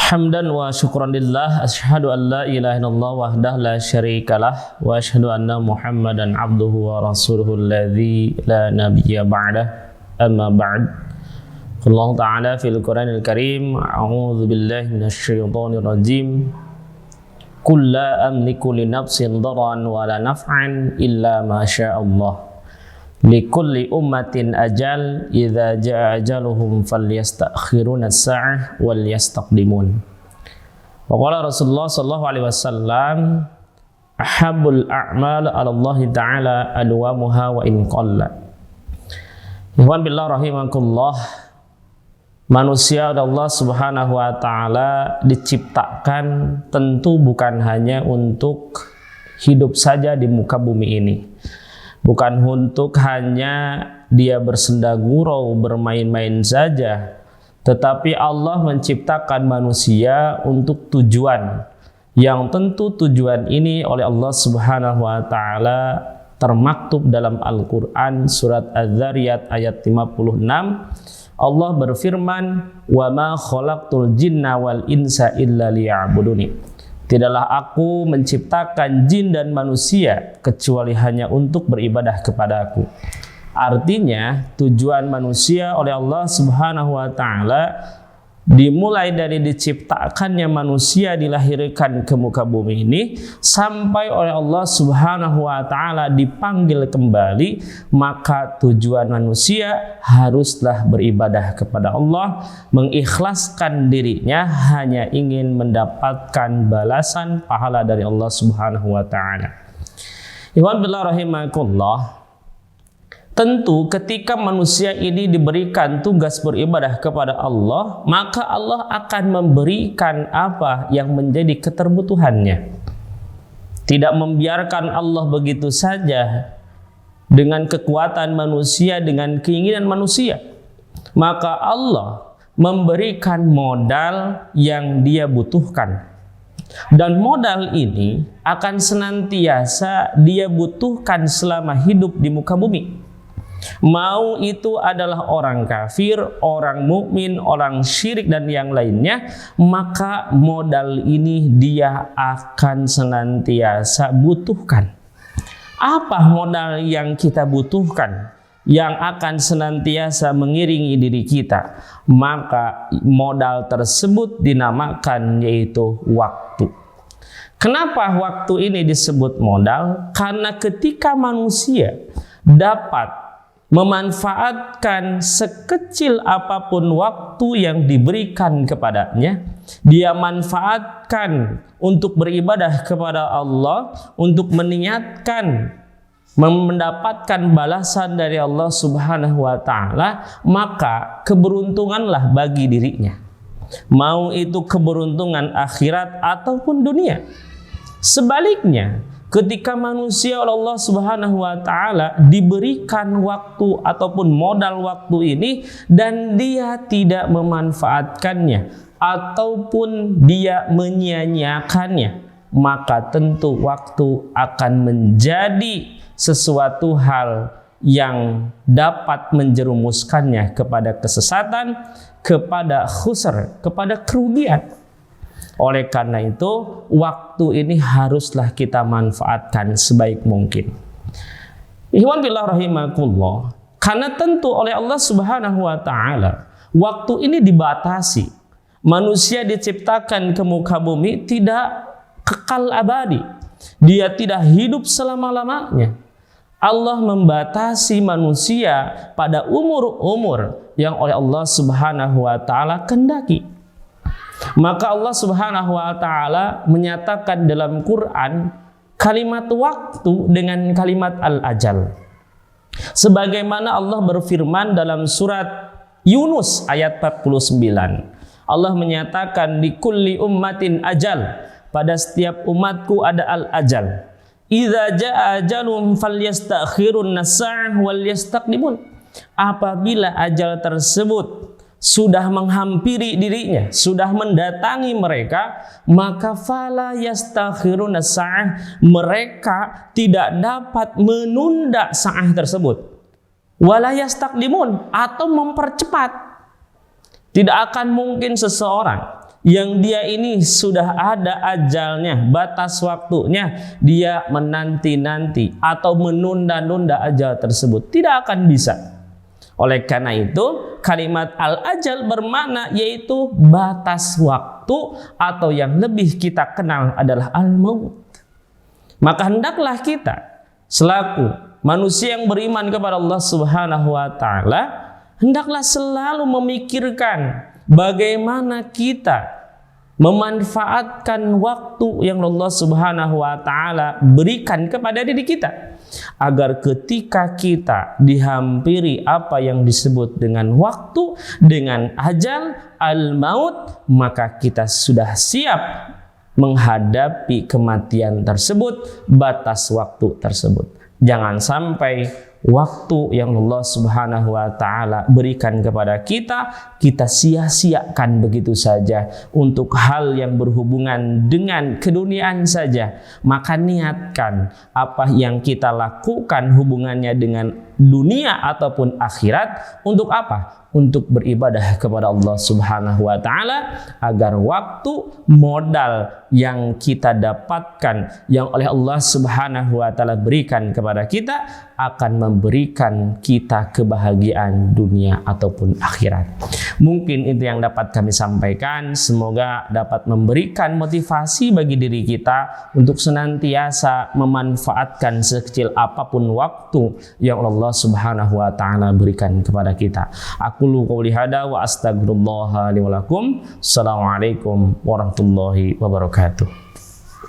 Hamdan wa syukran lillah, asyhadu an la ilaha illallah wahdahu la syarikalah wa asyhadu anna Muhammadan abduhu wa rasuluhu alladzi la nabiyya ba'dah. Amma ba'd. Allah Ta'ala fil Qur'anil Karim, a'udzu billahi minasyaitonir rajim. Qul la amliku li nafsin dharran wa la naf'an illa ma syaa Allah. Likulli ummatin ajal, idza jaa ajaluhum falyastakhiruna as-sa'ah wal yastaqdimun. Wa qala Rasulullah sallallahu alaihi wasallam, ahabbul a'mal 'ala Allah ta'ala adwamuha wa in qalla. Ikhwan billah rahimakumullah, manusia oleh Allah Subhanahu wa taala diciptakan tentu bukan hanya untuk hidup saja di muka bumi ini. Bukan untuk hanya dia bersenda gurau, bermain-main saja, tetapi Allah menciptakan manusia untuk tujuan yang tentu tujuan ini oleh Allah Subhanahu wa taala termaktub dalam Al-Qur'an surat Az-Zariyat ayat 56. Allah berfirman, "Wa ma khalaqtul jinna wal insa illa liya'buduni." Tidaklah aku menciptakan jin dan manusia kecuali hanya untuk beribadah kepada aku. Artinya tujuan manusia oleh Allah Subhanahu wa taala dimulai dari diciptakannya manusia dilahirkan ke muka bumi ini sampai oleh Allah Subhanahu wa taala dipanggil kembali, maka tujuan manusia haruslah beribadah kepada Allah, mengikhlaskan dirinya hanya ingin mendapatkan balasan pahala dari Allah Subhanahu wa taala. Ikhwan billah rahimakumullah, tentu ketika manusia ini diberikan tugas beribadah kepada Allah, maka Allah akan memberikan apa yang menjadi keterbutuhannya. Tidak membiarkan Allah begitu saja dengan kekuatan manusia, dengan keinginan manusia. Maka Allah memberikan modal yang dia butuhkan. Dan modal ini akan senantiasa dia butuhkan selama hidup di muka bumi. Mau itu adalah orang kafir, orang mukmin, orang syirik dan yang lainnya, maka modal ini dia akan senantiasa butuhkan. Apa modal yang kita butuhkan yang akan senantiasa mengiringi diri kita? Maka modal tersebut dinamakan yaitu waktu. Kenapa waktu ini disebut modal? Karena ketika manusia dapat memanfaatkan sekecil apapun waktu yang diberikan kepadanya, dia manfaatkan untuk beribadah kepada Allah, untuk meniatkan mendapatkan balasan dari Allah Subhanahu wa taala, maka keberuntunganlah bagi dirinya. Mau itu keberuntungan akhirat ataupun dunia. Sebaliknya, ketika manusia oleh Allah Subhanahu wa taala diberikan waktu ataupun modal waktu ini dan dia tidak memanfaatkannya ataupun dia menyia-nyiakannya, maka tentu waktu akan menjadi sesuatu hal yang dapat menjerumuskannya kepada kesesatan, kepada khusr, kepada kerugian. Oleh karena itu, waktu ini haruslah kita manfaatkan sebaik mungkin. Ikhwan billah rahimakumullah, karena tentu oleh Allah Subhanahu wa taala waktu ini dibatasi. Manusia diciptakan ke muka bumi tidak kekal abadi. Dia tidak hidup selama-lamanya. Allah membatasi manusia pada umur-umur yang oleh Allah Subhanahu wa taala kehendaki. Maka Allah Subhanahu wa taala menyatakan dalam Quran kalimat waktu dengan kalimat al-ajal. Sebagaimana Allah berfirman dalam surat Yunus ayat 49. Allah menyatakan di kulli ummatin ajal, pada setiap umatku ada al-ajal. Idza jaa ajalum falyastakhirun as-sa'ah wal yastaqdimun. Apabila ajal tersebut sudah menghampiri dirinya, sudah mendatangi mereka, maka fala yastakhiruna sa'ah, mereka tidak dapat menunda sa'ah tersebut. Wala yastaqdimun, atau mempercepat. Tidak akan mungkin seseorang yang dia ini sudah ada ajalnya, batas waktunya, dia menanti-nanti atau menunda-nunda ajal tersebut, tidak akan bisa. Oleh karena itu, kalimat al-ajal bermakna yaitu batas waktu, atau yang lebih kita kenal adalah al-maut. Maka hendaklah kita selaku manusia yang beriman kepada Allah Subhanahu wa taala, hendaklah selalu memikirkan bagaimana kita memanfaatkan waktu yang Allah Subhanahu wa taala berikan kepada diri kita, agar ketika kita dihampiri apa yang disebut dengan waktu, dengan ajal al-maut, maka kita sudah siap menghadapi kematian tersebut, batas waktu tersebut. Jangan sampai waktu yang Allah Subhanahu wa taala berikan kepada kita sia-siakan begitu saja untuk hal yang berhubungan dengan keduniaan saja. Maka niatkan apa yang kita lakukan hubungannya dengan dunia ataupun akhirat untuk apa? Untuk beribadah kepada Allah Subhanahu wa taala, agar waktu, modal yang kita dapatkan, yang oleh Allah Subhanahu wa taala berikan kepada kita, akan memberikan kita kebahagiaan dunia ataupun akhirat. Mungkin itu yang dapat kami sampaikan. Semoga dapat memberikan motivasi bagi diri kita untuk senantiasa memanfaatkan sekecil apapun waktu yang Allah Subhanahu wa taala berikan kepada kita. Aqulu qouli hada wa astaghfirullah li wa lakum. Assalamualaikum warahmatullahi wabarakatuh.